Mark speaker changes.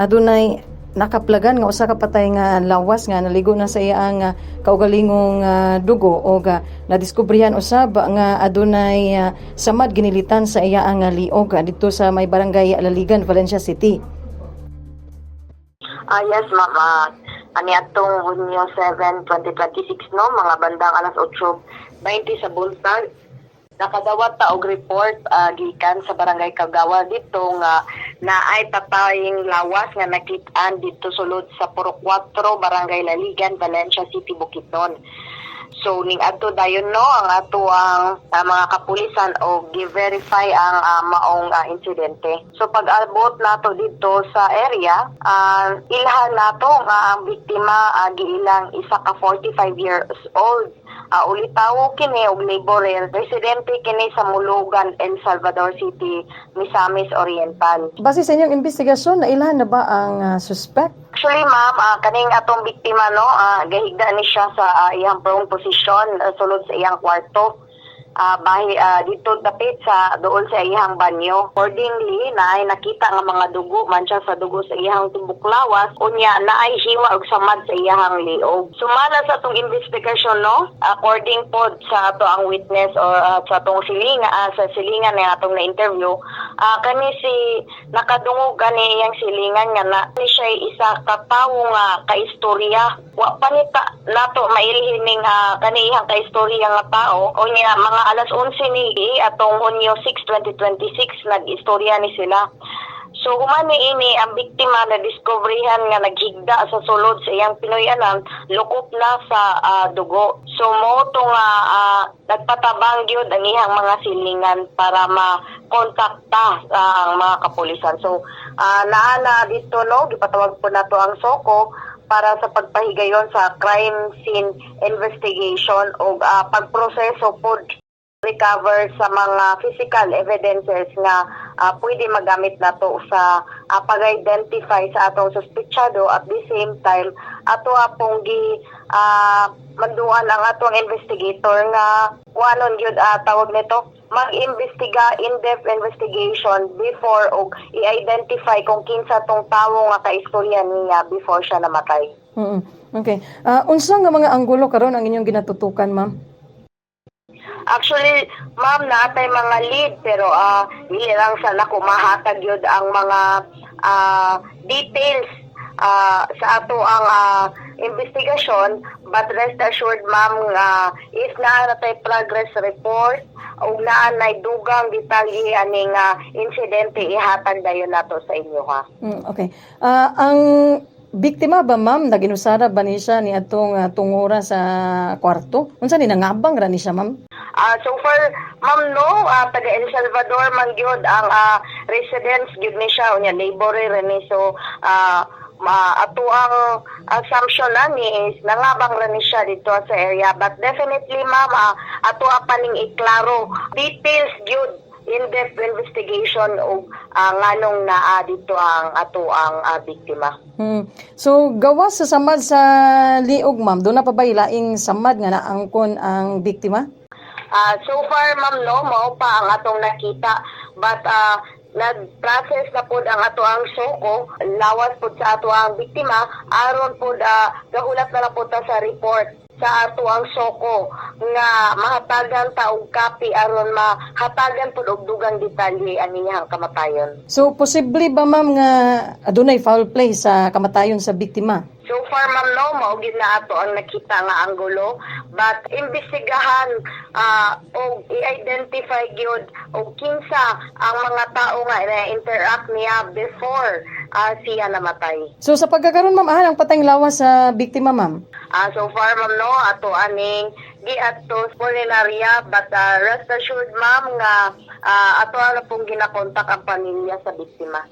Speaker 1: adunay nakaplagan nga usa ka patay nga lawas nga naligo na sa iyang kaugalingong dugo o nadiskubrihan usab nga adunay samad ginilitan sa iyang liog dito sa may barangay Alaligan, Valencia City.
Speaker 2: Yes, ma'am. Ani atong Hunyo 7, 2026 no, mga bandang alas 8:20 sa buntag. Nakadawat ta og report gikan sa barangay Kagawa dito nga naay patayng lawas nga nakit-an dito sulod sa Purok 4, barangay Laligan, Valencia City, Bukidnon. So ning adto dayon no ang ato ang mga kapulisan o gi-verify ang maong insidente. So pag-abot nato dito sa area, ilhan nato nga ang biktima giilang isa ka 45 years old. Ulitaw kini og laborer, residente kini sa Mulugan, El Salvador City, Misamis Oriental.
Speaker 1: Base sa inyong investigasyon, nailhan na ba ang suspect?
Speaker 2: Actually, ma'am, kaning atong biktima no, gahigda ni siya sa iyang prone position sulod sa iyang kwarto. Dito dapit sa doon sa iyang banyo. Accordingly, naay nakita nga mga dugo man siya sa dugo sa iyang tubok lawas, unya naay hiwa og samad sa iyang liog. Sumala sa atong investigasyon no, according pod sa ato ang witness or sa atong silingan na atong na-interview, kani si nakadungog kani iyang silingan nga na ni siya isa ka tawo nga kaistorya. Wa panita nato mailhin ning kani iyang kaistorya nga tao, unya mga alas 11 ni atong Hunyo 6, 2026 nag-istorya ni sila. So humani ini ang biktima na diskubrihan nga naghigda sa sulod sa iyang Pinoyanan, lukop na sa dugo. So mo to nga nagpatabang gyud ang iyang mga silingan para makontakta ang mga kapulisan. So naana dito no, gipatawag po nato ang SOCO para sa pagpahigayon sa crime scene investigation o pagproseso pod recover sa mga physical evidences nga pwede magamit nato sa pag-identify sa atong suspetsado. At the same time ato apong manduan ang atong investigator nga wanon gyud tawag nito mag-imbestiga, in-depth investigation before og i-identify kung kinsa tong tawo nga kaistorya niya before siya namatay.
Speaker 1: Okay. Unsa nga mga anggulo karon ang inyong ginatutukan, ma'am?
Speaker 2: Actually, ma'am, naatay mga lead pero dili lang sa nako mahatag yun ang mga details sa ato ang investigasyon, but rest assured, ma'am, if naatay progress report o naanay dugang detalye aning insidente ihatag dayon nato sa inyo ha.
Speaker 1: Okay. Ang biktima ba, ma'am, naginusara ba ni siya ni atong tungura sa kwarto? Unsa ni nangabang ra ni siya, ma'am?
Speaker 2: So far, ma'am, no, taga El Salvador man gyud ang residence gyud ni siya, unya laborer ni. So ato ang assumption ni is nangabang ra ni siya dito sa area, but definitely, ma'am, ato paning iklaro details gyud in-depth investigation o nganong naa dito ang ato ang biktima.
Speaker 1: So gawas sa samad sa liog, ma'am, doon na pa ba ilaing samad nga naangkon ang biktima?
Speaker 2: So far, ma'am, no, mao pa ang atong nakita, but nag-process na po ang ato ang SOCO, lawas po sa ato ang biktima, aron po gahulat na lang po ta sa report sa ato ang SOCO nga mahatagan ta og copy aron mahatagan pud og dugang detalye ang inyang kamatayon. So
Speaker 1: posible ba, ma'am, nga adunay foul play sa kamatayon sa biktima?
Speaker 2: So far, ma'am, no, maugid na ato ang nakita nga anggulo, but imbestigahan o i-identify gyud og kinsa ang mga tao nga na-interact niya before siya namatay. So
Speaker 1: sa pagkakaroon, ma'am, ang patayng lawas sa biktima, ma'am?
Speaker 2: So far, ma'am, no, ato aning giadto funerarya, but rest assured, ma'am, nga ato na pong ginakontak ang pamilya sa biktima.